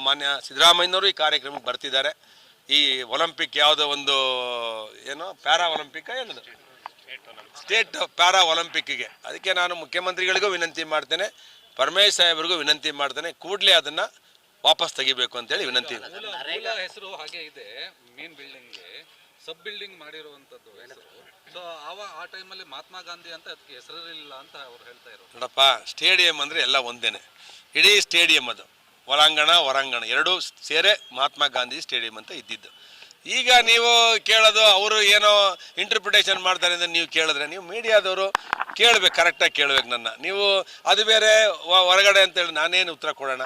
ಮಾನ್ಯ ಸಿದ್ದರಾಮಯ್ಯನವರು ಈ ಕಾರ್ಯಕ್ರಮಕ್ಕೆ ಬರ್ತಿದ್ದಾರೆ. ಈ ಒಲಿಂಪಿಕ್ ಯಾವುದೋ ಒಂದು ಏನೋ ಪ್ಯಾರಾ ಒಲಿಂಪಿಕ್ ಏನದು ಸ್ಟೇಟ್ ಪ್ಯಾರಾ ಒಲಿಂಪಿಕ್ಗೆ, ಅದಕ್ಕೆ ನಾನು ಮುಖ್ಯಮಂತ್ರಿಗಳಿಗೂ ವಿನಂತಿ ಮಾಡ್ತೇನೆ, ಪರಮೇಶ್ ಸಾಹೇಬ್ರಿಗೂ ವಿನಂತಿ ಮಾಡ್ತೇನೆ, ಕೂಡಲೇ ಅದನ್ನು ವಾಪಸ್ ತೆಗಿಬೇಕು ಅಂತೇಳಿ ವಿನಂತಿ. ಹೆಸರು ಹಾಗೆ ಇದೆ, ಮೇನ್ ಬಿಲ್ಡಿಂಗ್ಗೆ ಸಬ್ ಬಿಲ್ಡಿಂಗ್ ಮಾಡಿರುವಂಥದ್ದು ಹೆಸರು. ಸೊ ಆ ಟೈಮಲ್ಲಿ ಮಹಾತ್ಮ ಗಾಂಧಿ ಅಂತ ಅದಕ್ಕೆ ಹೆಸರಿಲ್ಲ ಅಂತ ಅವ್ರು ಹೇಳ್ತಾ ಇರೋದು. ನೋಡಪ್ಪ, ಸ್ಟೇಡಿಯಂ ಅಂದರೆ ಎಲ್ಲ ಒಂದೇನೆ, ಇಡೀ ಸ್ಟೇಡಿಯಂ ಅದು ಹೊರಾಂಗಣ ಎರಡೂ ಸೇರೆ ಮಹಾತ್ಮ ಗಾಂಧಿ ಸ್ಟೇಡಿಯಂ ಅಂತ ಇದ್ದಿದ್ದು. ಈಗ ನೀವು ಕೇಳೋದು ಅವರು ಏನೋ ಇಂಟರ್ಪ್ರಿಟೇಷನ್ ಮಾಡ್ತಾರೆ ಅಂತ ನೀವು ಕೇಳಿದ್ರೆ, ನೀವು ಮೀಡಿಯಾದವರು ಕೇಳಬೇಕು, ಕರೆಕ್ಟಾಗಿ ಕೇಳಬೇಕು ನನ್ನ. ನೀವು ಅದು ಬೇರೆ ಹೊರಗಡೆ ಅಂತೇಳಿ ನಾನೇನು ಉತ್ತರ ಕೊಡೋಣ?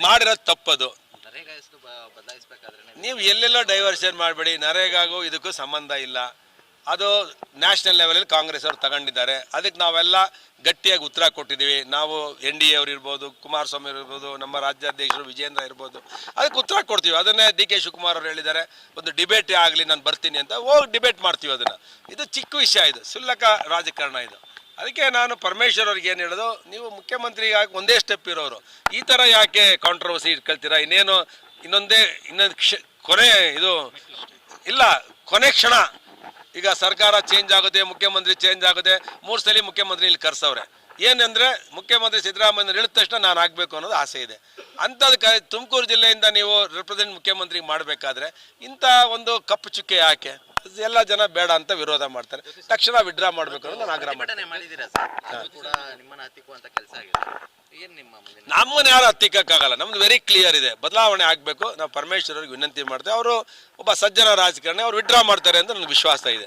ಮಾಡಿರೋದು ತಪ್ಪದು. ನೀವು ಎಲ್ಲೆಲ್ಲೋ ಡೈವರ್ಷನ್ ಮಾಡಬೇಡಿ. ನರೇಗಾಗೂ ಇದಕ್ಕೂ ಸಂಬಂಧ ಇಲ್ಲ. ಅದು ನ್ಯಾಷನಲ್ ಲೆವೆಲಲ್ಲಿ ಕಾಂಗ್ರೆಸ್ ಅವರು ತಗೊಂಡಿದ್ದಾರೆ. ಅದಕ್ಕೆ ನಾವೆಲ್ಲ ಗಟ್ಟಿಯಾಗಿ ಉತ್ತರ ಕೊಟ್ಟಿದ್ದೀವಿ. ನಾವು NDA ಅವರು ಇರ್ಬೋದು, ಕುಮಾರಸ್ವಾಮಿ ಇರ್ಬೋದು, ನಮ್ಮ ರಾಜ್ಯಾಧ್ಯಕ್ಷರು ವಿಜೇಂದ್ರ ಇರ್ಬೋದು, ಅದಕ್ಕೆ ಉತ್ತರ ಕೊಡ್ತೀವಿ. ಅದನ್ನೇ DK ಶಿವಕುಮಾರ್ ಅವರು ಹೇಳಿದ್ದಾರೆ, ಒಂದು ಡಿಬೇಟ್ ಆಗಲಿ, ನಾನು ಬರ್ತೀನಿ ಅಂತ. ಹೋಗಿ ಡಿಬೇಟ್ ಮಾಡ್ತೀವಿ ಅದನ್ನು. ಇದು ಚಿಕ್ಕ ವಿಷಯ, ಇದು ಕ್ಷುಲ್ಲಕ ರಾಜಕಾರಣ ಇದು. ಅದಕ್ಕೆ ನಾನು ಪರಮೇಶ್ವರ್ ಅವ್ರಿಗೆ ಏನು ಹೇಳೋದು, ನೀವು ಮುಖ್ಯಮಂತ್ರಿಗಾಗಿ ಒಂದೇ ಸ್ಟೆಪ್ ಇರೋರು, ಈ ಥರ ಯಾಕೆ ಕಾಂಟ್ರವರ್ಸಿ ಇಟ್ಕೊಳ್ತೀರಾ? ಇನ್ನೊಂದು ಕೊನೆ ಇದು ಇಲ್ಲ, ಕೊನೆ ಕ್ಷಣ. ಈಗ ಸರ್ಕಾರ ಚೇಂಜ್ ಆಗುತ್ತೆ, ಮುಖ್ಯಮಂತ್ರಿ ಚೇಂಜ್ ಆಗುತ್ತೆ, 3 ಸಲ ಮುಖ್ಯಮಂತ್ರಿ ಇಲ್ಲಿ ಕರ್ಸವ್ರೆ. ಏನಂದರೆ ಮುಖ್ಯಮಂತ್ರಿ ಸಿದ್ದರಾಮಯ್ಯ ಹೇಳಿದ ತಕ್ಷಣ ನಾನು ಆಗಬೇಕು ಅನ್ನೋದು ಆಸೆ ಇದೆ. ಅಂಥದಕ್ಕೆ ತುಮಕೂರು ಜಿಲ್ಲೆಯಿಂದ ನೀವು ರೆಪ್ರೆಸೆಂಟ್ ಮುಖ್ಯಮಂತ್ರಿ ಮಾಡಬೇಕಾದ್ರೆ ಇಂಥ ಒಂದು ಕಪ್ಪು ಚುಕ್ಕೆ ಯಾಕೆ? ಎಲ್ಲ ಜನ ಬೇಡ ಅಂತ ವಿರೋಧ ಮಾಡ್ತಾರೆ. ತಕ್ಷಣ ವಿಡ್ರಾ ಮಾಡಬೇಕು ಅನ್ನೋದು ನಾನು ಆಗ್ರಹ ಮಾಡ್ತೀನಿ. ನಮ್ಮನ್ನು ಯಾರು ಹತ್ತಿಕ್ಕಾಗಲ್ಲ. ನಮ್ದು ವೆರಿ ಕ್ಲಿಯರ್ ಇದೆ, ಬದಲಾವಣೆ ಆಗಬೇಕು. ನಾವು ಪರಮೇಶ್ವರ್ ಅವ್ರಿಗೆ ವಿನಂತಿ ಮಾಡ್ತೇವೆ. ಅವರು ಒಬ್ಬ ಸಜ್ಜನ ರಾಜಕಾರಣಿ, ಅವ್ರು ವಿಡ್ರಾ ಮಾಡ್ತಾರೆ ಅಂತ ನನಗೆ ವಿಶ್ವಾಸ ಇದೆ.